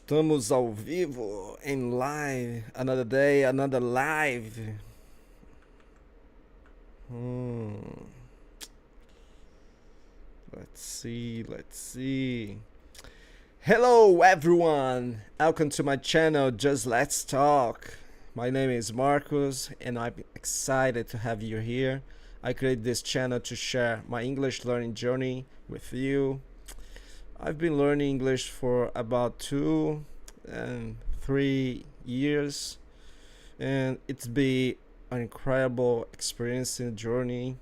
Estamos ao vivo, em live, another day, another live. Hmm. Let's see. Hello everyone, welcome to my channel, Just Let's Talk. My name is Marcus and I'm excited to have you here. I created this channel to share my English learning journey with you. I've been learning English for about 2 and 3 years, and it's been an incredible experience and journey.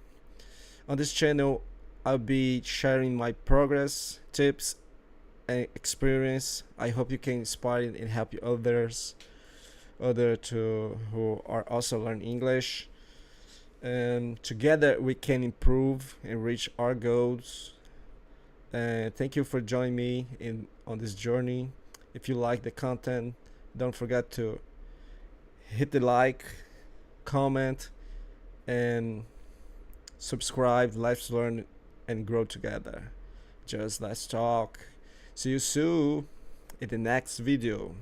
On this channel, I'll be sharing my progress, tips, and experience. I hope you can inspire and help other to who are also learning English. And together we can improve and reach our goals. Thank you for joining me on this journey. If you like the content, don't forget to hit the like, comment, and subscribe. Let's learn and grow together. Just let's talk. See you soon in the next video.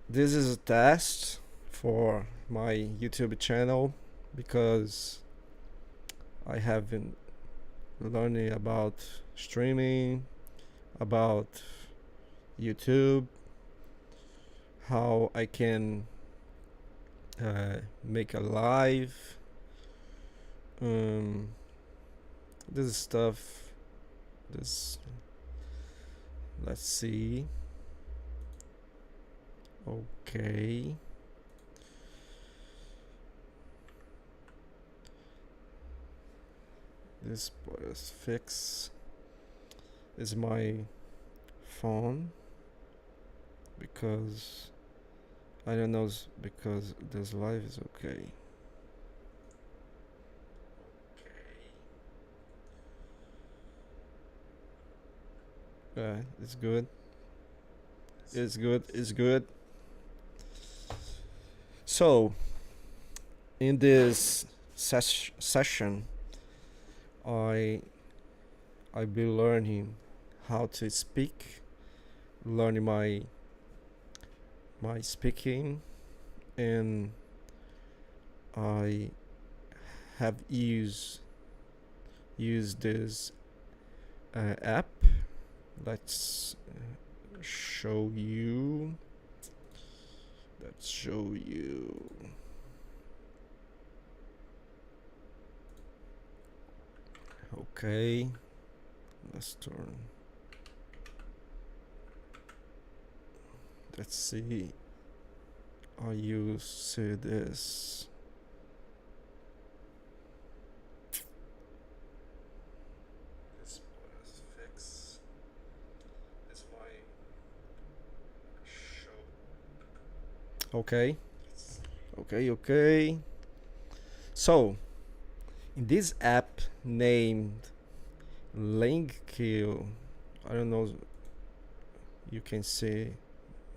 This is a test for my YouTube channel because I have been learning about streaming, about YouTube, how I can make a live. This is stuff. This. Let's see. Okay. This was fix is my phone because I don't know because this live is okay. It's good. It's good. It's good. So, in this session, I be learning how to speak, learning my speaking, and I have used this app. Let's show you. Okay, let's turn. Let's see. I use this. This was fix. This my show. Okay. Okay. So, in this app named Linkio, I don't know. You can see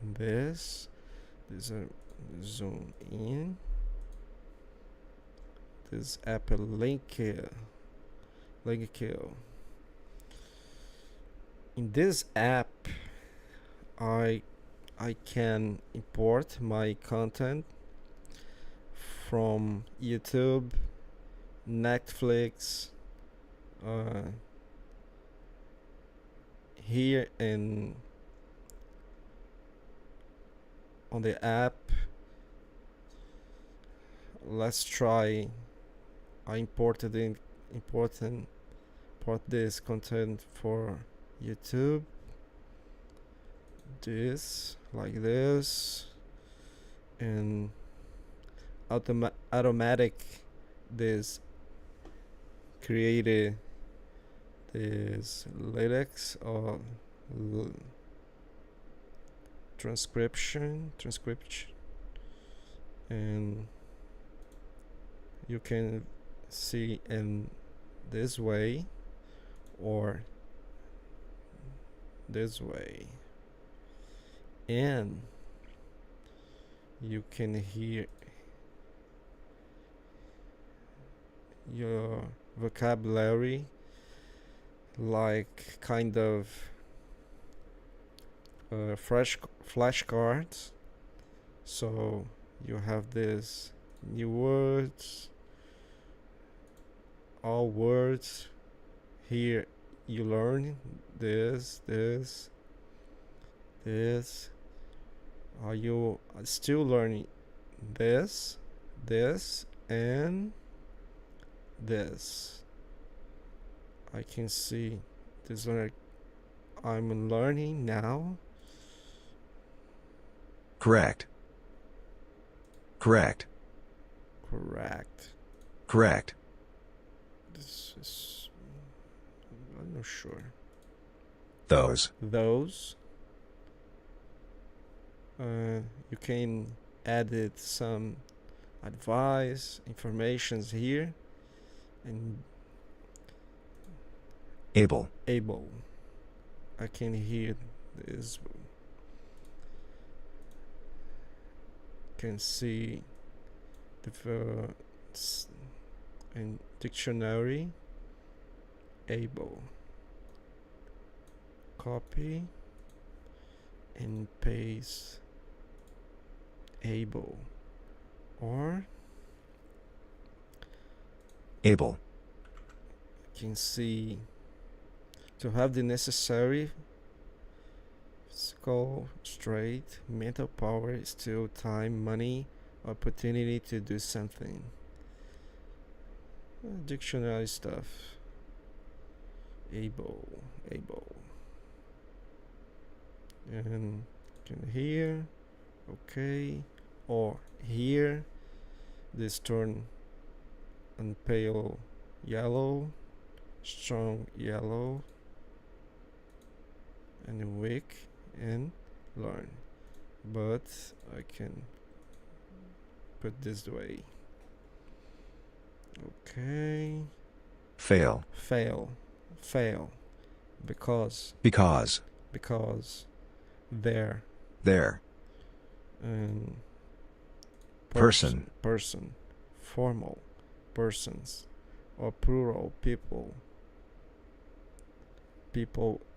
this. There's a zoom in. This app Linkio. In this app, I can import my content from YouTube, Netflix, here and on the app. Let's try. I import this content for YouTube. This like this, and automatic this created this lyrics or transcription, and you can see in this way or this way, and you can hear your vocabulary, like kind of fresh flashcards. So you have this new words, all words. Here you learn this. Are you still learning this, and this? I can see this one. I'm learning now. Correct. Correct. Correct. Correct. This is. I'm not sure. Those. Those. You can edit some advice, informations here, and Able. able. I can hear this. Can see the in dictionary. Able. Copy and paste. Able. Or Able. can see to have the necessary physical straight mental power, still time, money, opportunity to do something. Dictionary stuff. Able. And can hear. Okay. Or here. This turn on pale yellow, strong yellow, and weak and learn. But I can put this way. Okay. Fail. Fail. Because there. And Person. Formal. Persons. Or plural. People.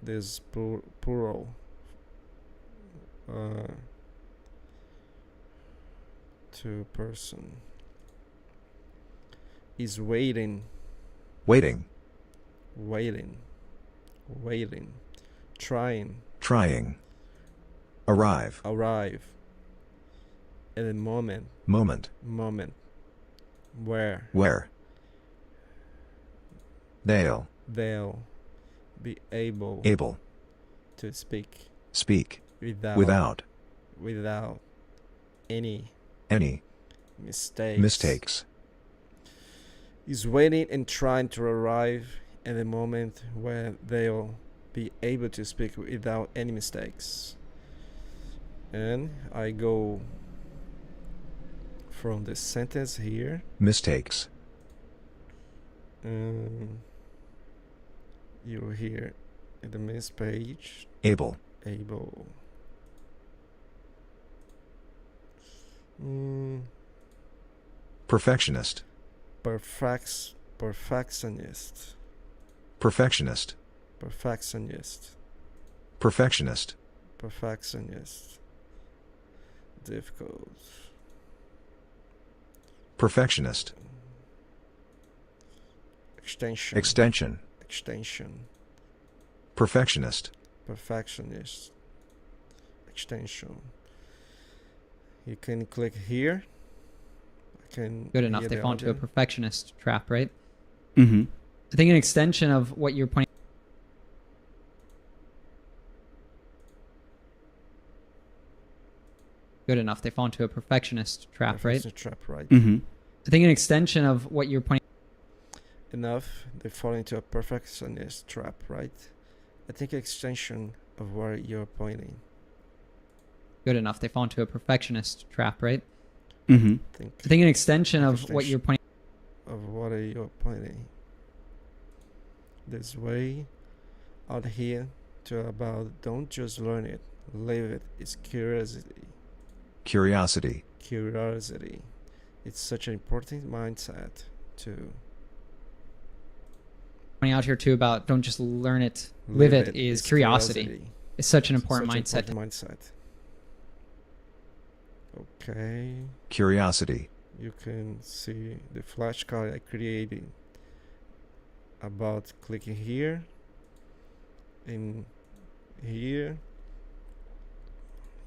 This plural. To person. Is waiting. Waiting. Trying. Arrive. At a moment. Where. They'll. Be able. To speak. Without. Any. Mistakes. Is waiting and trying to arrive at a moment where they'll be able to speak without any mistakes. And I go from the sentence here. Mistakes. You here at the main page. Able. Perfectionist. Perfectionist. Difficult. Perfectionist. Extension. Perfectionist. Extension. You can click here. Good enough. They fall into a perfectionist trap, right? Mm-hmm. I think an extension of what you're pointing. Good enough. They fall into a perfectionist trap, right? Mm-hmm. I think an extension of what you're pointing. Enough. They fall into a perfectionist trap, right? I think extension of where you're pointing. Good enough. They fall into a perfectionist trap, right? Mm-hmm. I think an extension of what you're pointing. Of what are you pointing? This way out here to about don't just learn it, live it. It's curiosity. It's such an important mindset to Pointing out here too about don't just learn it, live it is curiosity. is such an important such mindset. important mindset. Okay, Curiosity. you can see the flashcard I created about clicking here and here.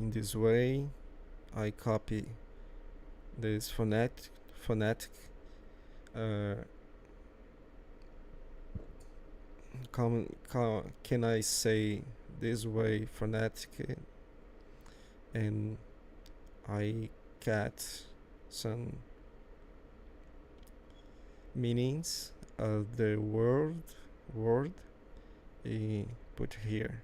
In this way, I copy this phonetic can I say this way phonetic, and I get some meanings of the word put here.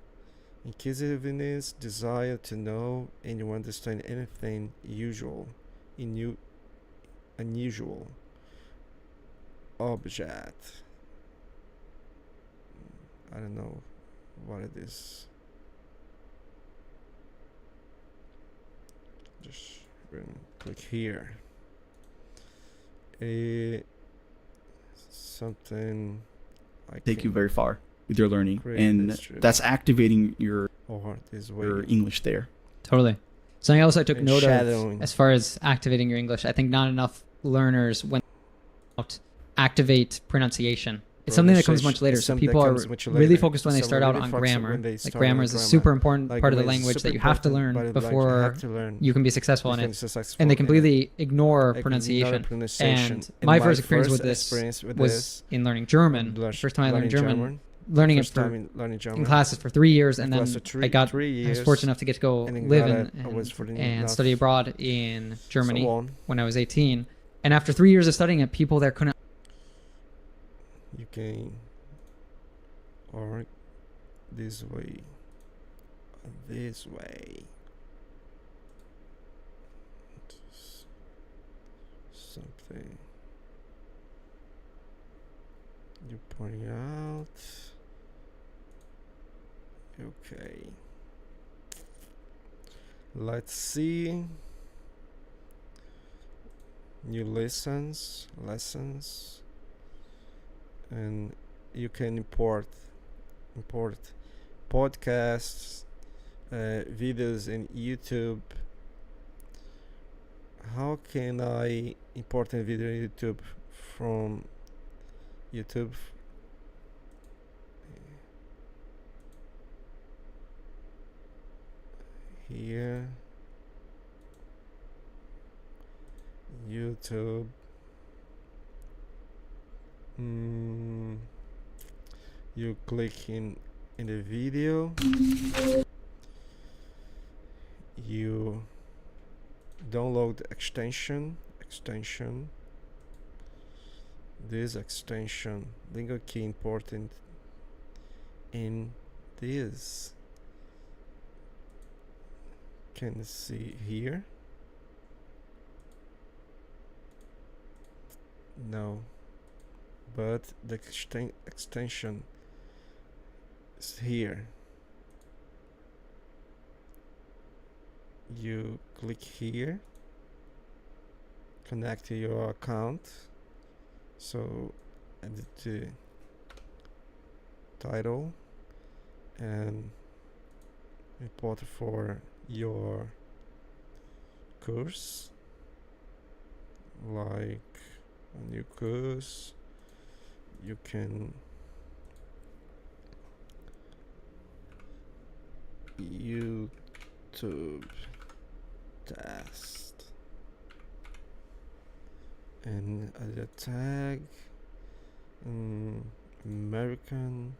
Inquisitiveness, desire to know and to understand anything unusual object. I don't know what it is. Just click here. Something I Take you can very far with your learning, create and this tree. that's activating your or this way. English there. Totally. Something else I took And note shadowing. of as far as activating your English, I think not enough learners when out activate pronunciation. It's something that comes much later. It's So something people that are comes much really later. focused when they So start we're out really on focused grammar. when they Like start grammar on is a grammar. super important Like part of the grammar is language super that you have to important learn part of the language you before have to learn. you can be successful in You can it. be successful And they in it. completely ignore Like, pronunciation. pronunciation. And my first experience first with this experience with was this in learning German. The first time I learned German, learning it first time for, in learning German. in classes for 3 years, and then Classes for I got 3 I was years, fortunate enough to get to go and then live I was in fortunate and enough study abroad in Germany So on. when I was 18. And after 3 years of studying it, people there couldn't. You can or this way. Something you pointing out. Okay. Let's see. New lessons, and you can import podcasts, videos in YouTube. How can I import a video in YouTube from YouTube? Here, YouTube. You click in the video. You download the extension. This extension, Lingo Key important in this. Can see here. No, but the extension is here. You click here, connect to your account, so edit the title and import for your course, like a new course. You can YouTube test and add a tag American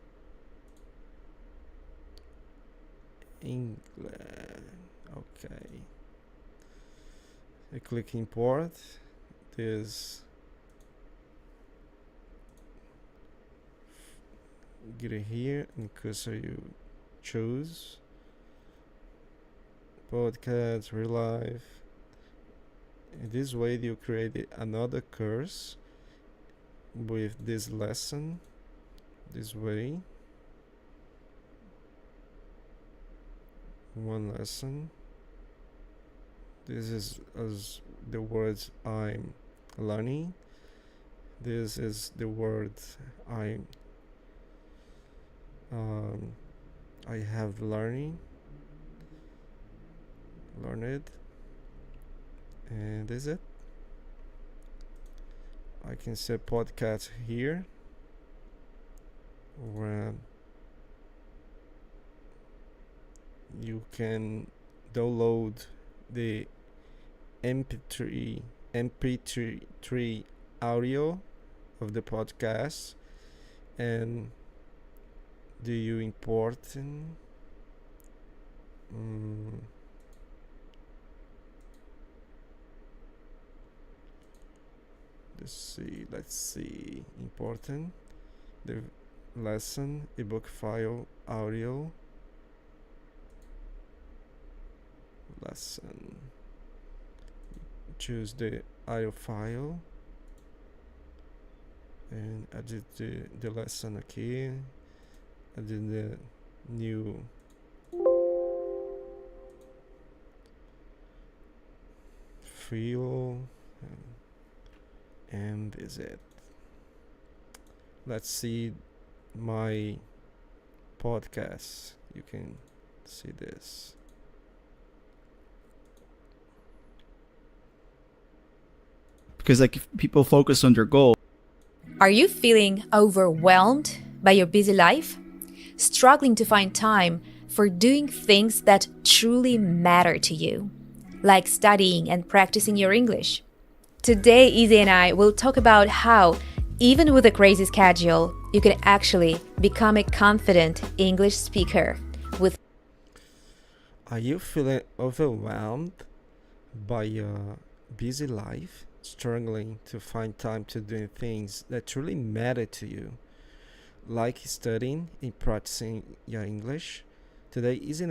English. Okay, I click import this. Get it here and cursor you choose podcast real life. In this way you create another course with this lesson this way. One lesson. This is as the words I'm learning. This is the word I'm I have learned, and is it? I can say podcast here, where you can download the MP3 audio of the podcast, and do you import let's see important the lesson ebook file audio lesson, choose the audio file and edit the lesson aqui, edit the new feel, and is it. Let's see my podcast. You can see this. Because like if people focus on their goal. Are you feeling overwhelmed by your busy life? Struggling to find time for doing things that truly matter to you, like studying and practicing your English? Today, Izzy and I will talk about how, even with a crazy schedule, you can actually become a confident English speaker with. Are you feeling overwhelmed by your busy life? Struggling to find time to do things that truly matter to you, like studying and practicing your English? Today, Izzy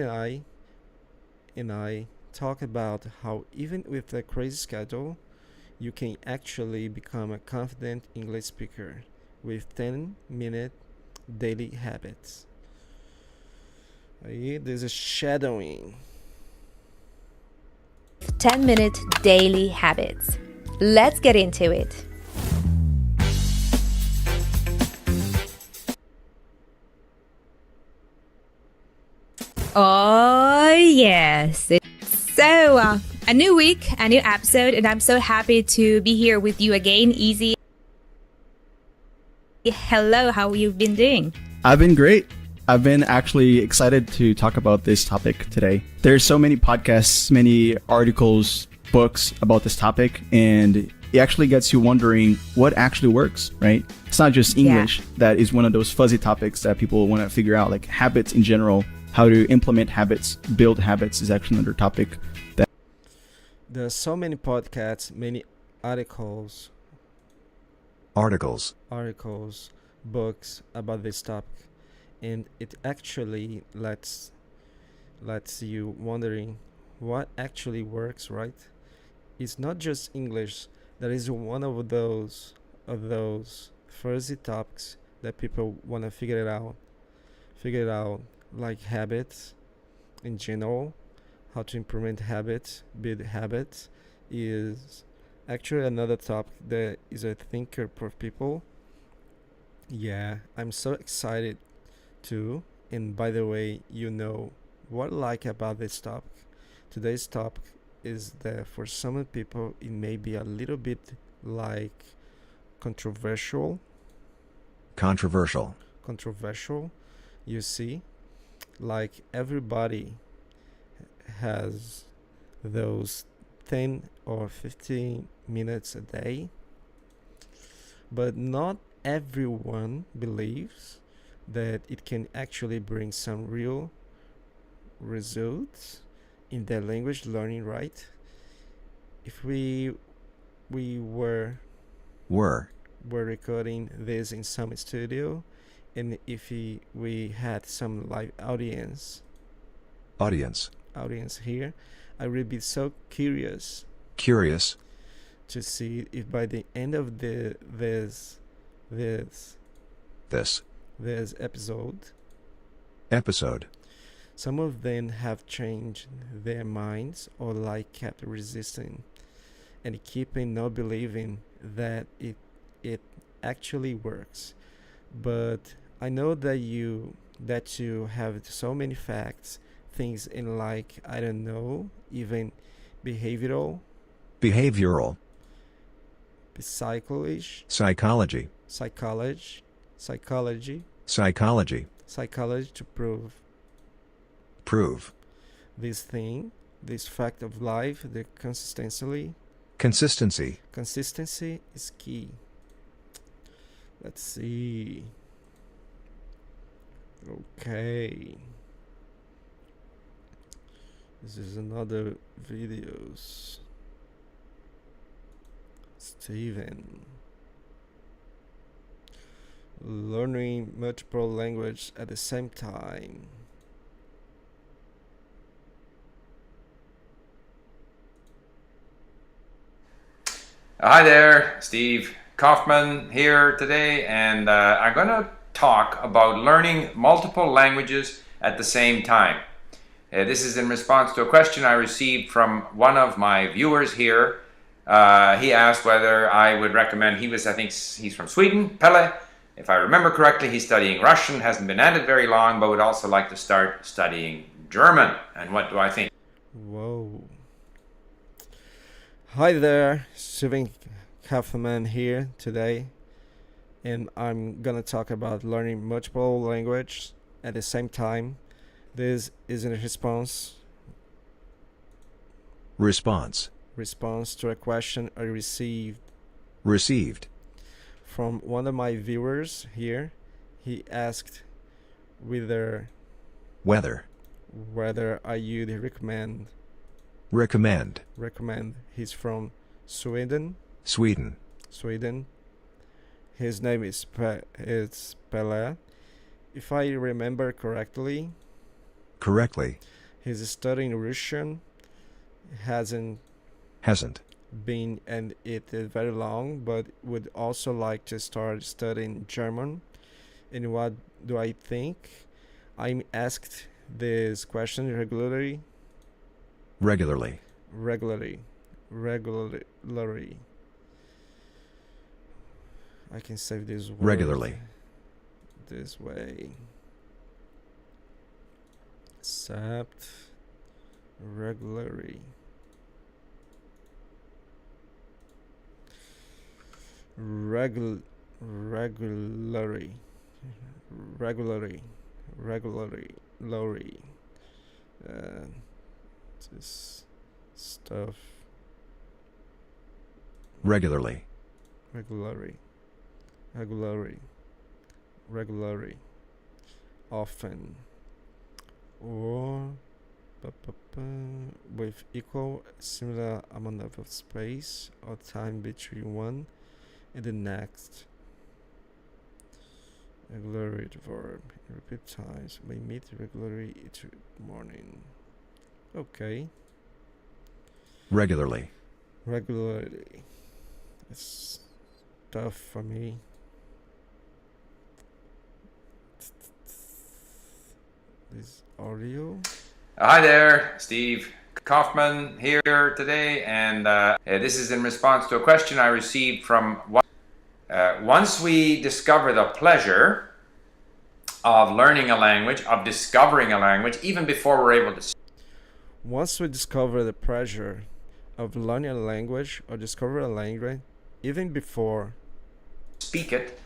and I talk about how even with a crazy schedule, you can actually become a confident English speaker with 10-minute daily habits. Aí, this is shadowing. 10-minute daily habits. Let's get into it. Oh, yes. So, a new week, a new episode, and I'm so happy to be here with you again, Izzy. Hello, how you been doing? I've been great. I've been actually excited to talk about this topic today. There's so many podcasts, many articles, books about this topic, and it actually gets you wondering what actually works, right? It's not just English that is one of those fuzzy topics that people want to figure out, like habits in general. How to implement habits, build habits is actually another topic. There are so many podcasts, many articles, books about this topic, and it actually lets you wondering what actually works, right? It's not just English that is one of those fuzzy topics that people want to figure it out, like habits in general, how to implement habits, build habits, is actually another topic that is a thinker for people. Yeah, I'm so excited too. And by the way, you know what I like about this topic. Today's topic is that for some people it may be a little bit like controversial. You see, like everybody has those 10 or 15 minutes a day, but not everyone believes that it can actually bring some real results in their language learning, right? If we were recording this in some studio, and if we had some live audience here, I would be so curious to see if by the end of this episode, some of them have changed their minds or like kept resisting and keeping not believing that it actually works. But I know that you that you have so many facts, things in like, I don't know, even behavioral, Behavioral. psychology, Psychology. psychology, psychology, Psychology. psychology to prove Prove. this thing, this fact of life, the consistency. Consistency. Consistency is key. Let's see. Okay. This is another videos. Steven. Learning multiple language at the same time. Hi there, Steve Kaufman here today, and I'm going to talk about learning multiple languages at the same time. This is in response to a question I received from one of my viewers here. He asked whether I would recommend, I think he's from Sweden, Pelle. If I remember correctly, he's studying Russian, hasn't been at it very long, but would also like to start studying German. And what do I think? Whoa. Hi there, Steven Kaufman here today, and I'm gonna talk about learning multiple languages at the same time. This is in response to a question I received Received. from one of my viewers here. He asked whether Weather. I would Recommend. recommend. He's from Sweden. Sweden. His name is Pelle. If I remember correctly, Correctly. he's studying Russian. Hasn't Hasn't. been in it very long, but would also like to start studying German. And what do I think? I'm asked this question regularly. I can save this word Regularly. this way. Except regularly. Regularly. This stuff Regularly. regularly, often, or with equal similar amount of space or time between one and the next. Regularly verb, repeat times. We meet regularly each morning. Okay. Regularly. It's tough for me. This audio. Hi there, Steve Kaufman here today, and this is in response to a question I received from once we discover the pleasure of learning a language, of discovering a language, even before we're able to Once we discover the pleasure of learning a language or discover a language, even before speak it,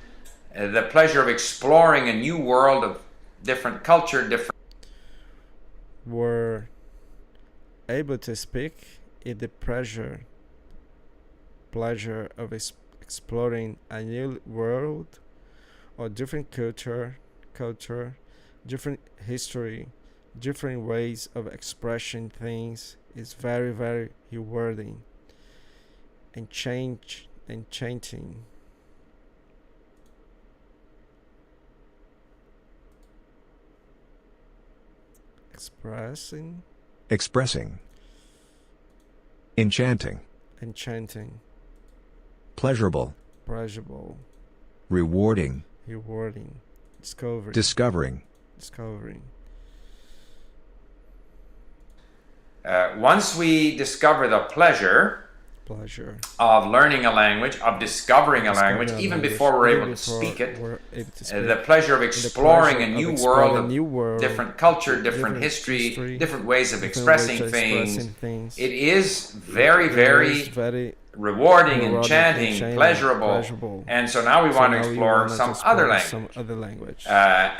the pleasure of exploring a new world of different culture, different we're able to speak, it the pleasure of exploring a new world or different culture, different history, different ways of expressing things is very, very rewarding and enchanting. Expressing. Enchanting. Pleasurable. Rewarding. Discovering. Once we discover the pleasure pleasure. of learning a language, of discovering a Discovering language, a even language, before we're even able to before speak it. we're able to The speak. pleasure of The exploring pleasure a of new exploring world a of new world, different culture, different different history, history, different ways of different expressing ways of things. expressing things. It is very, It is very very rewarding, rewarding, enchanting, enchanting, pleasurable. pleasurable. And so now we So want to now we explore want to some explore other some language. other language.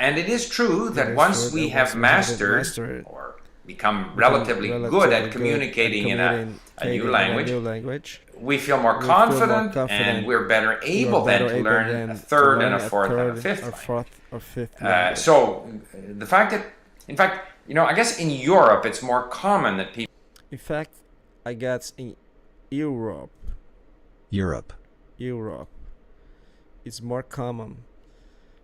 And it is true It that is once true we that have once we have it mastered mastered, or become become relatively good at relatively communicating in a new in a language, new language, we feel more we feel more confident, and confident, we're better we are able then better to able learn then a to third learn and a fourth and a third fifth or language. fourth or fifth language. So the fact that, in fact, I guess in Europe it's more common that people In fact, I guess in Europe, Europe. it's more common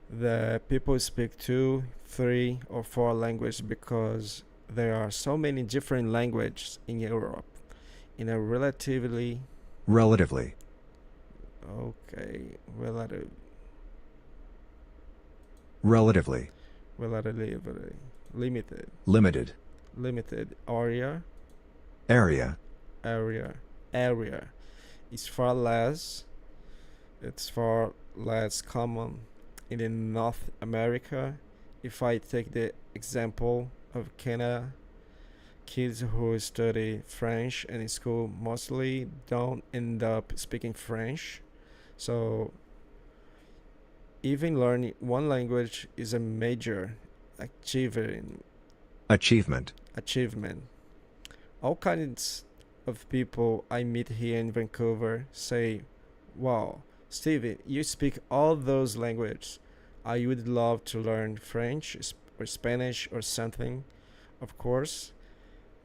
that people speak 2, 3, or 4 languages because there are so many different languages in Europe in a relatively Relatively. okay relative Relatively. relatively limited Limited. area Area. area is it's far less common in the North America. If I take the example of Canada, kids who study French in school mostly don't end up speaking French. So even learning one language is a major achievement. Achievement. All kinds of people I meet here in Vancouver say, "Wow, Stevie, you speak all those languages. I would love to learn French or Spanish or something." Of course,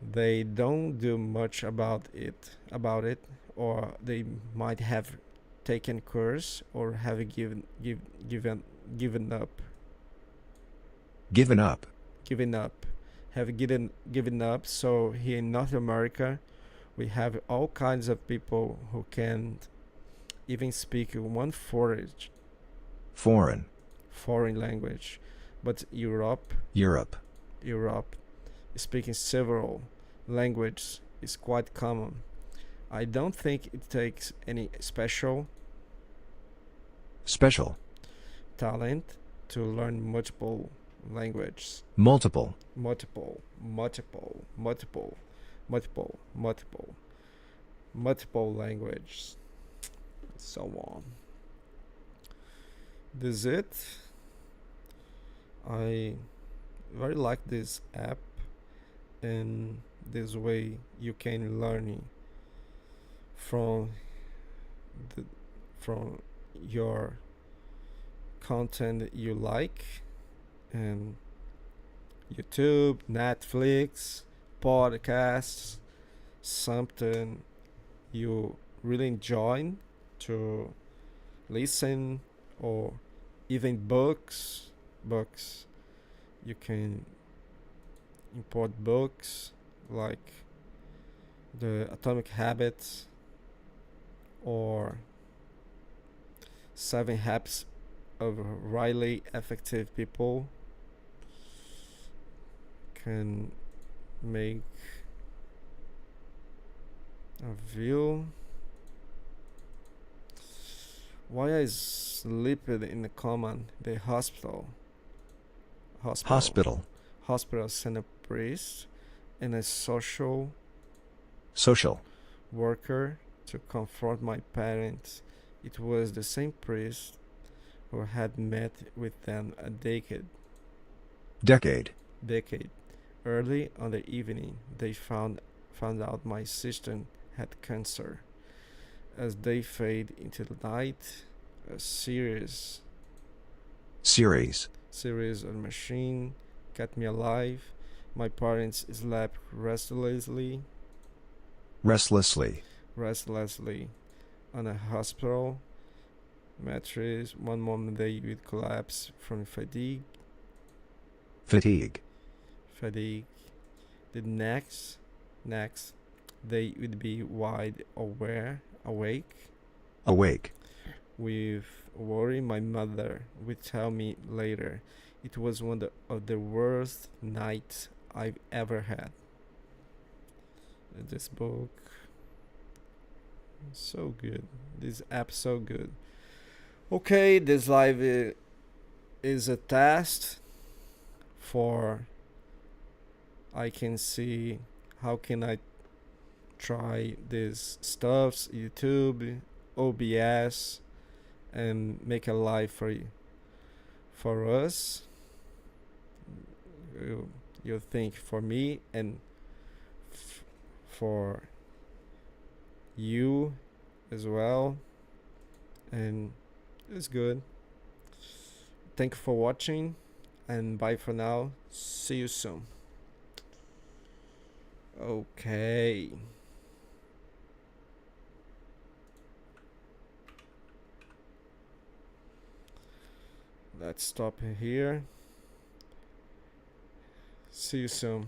they don't do much about it, or they might have taken course or have given up, Given up. given up. So here in North America, we have all kinds of people who can't even speak one Foreign. foreign language, but Europe. Europe speaking several languages is quite common. I don't think it takes any special Special. talent to learn multiple languages. Multiple. Multiple languages, so on. This is it. I very like this app, and this way you can learn from from your content you like, and YouTube, Netflix, podcasts, something you really enjoy to listen, or even books. You can import books like The Atomic Habits or 7 Habits of Highly Effective People. Can make a view. Why I slept in the common, the hospital sent a priest and a social worker to confront my parents. It was the same priest who had met with them a decade early on the evening. They found out my sister had cancer. As they fade into the night, a series of machine kept me alive. My parents slept restlessly on a hospital mattress. One moment they would collapse from fatigue. The next they would be wide awake with worry. My mother would tell me later, it was one of the worst nights I've ever had. This book So good. This app so good. Okay, this live is a test for I can see how can I try this stuffs, YouTube, OBS, and make a live for us. You think for me and for you as well, and it's good. Thank you for watching, and bye for now. See you soon. Okay. Let's stop here. See you soon.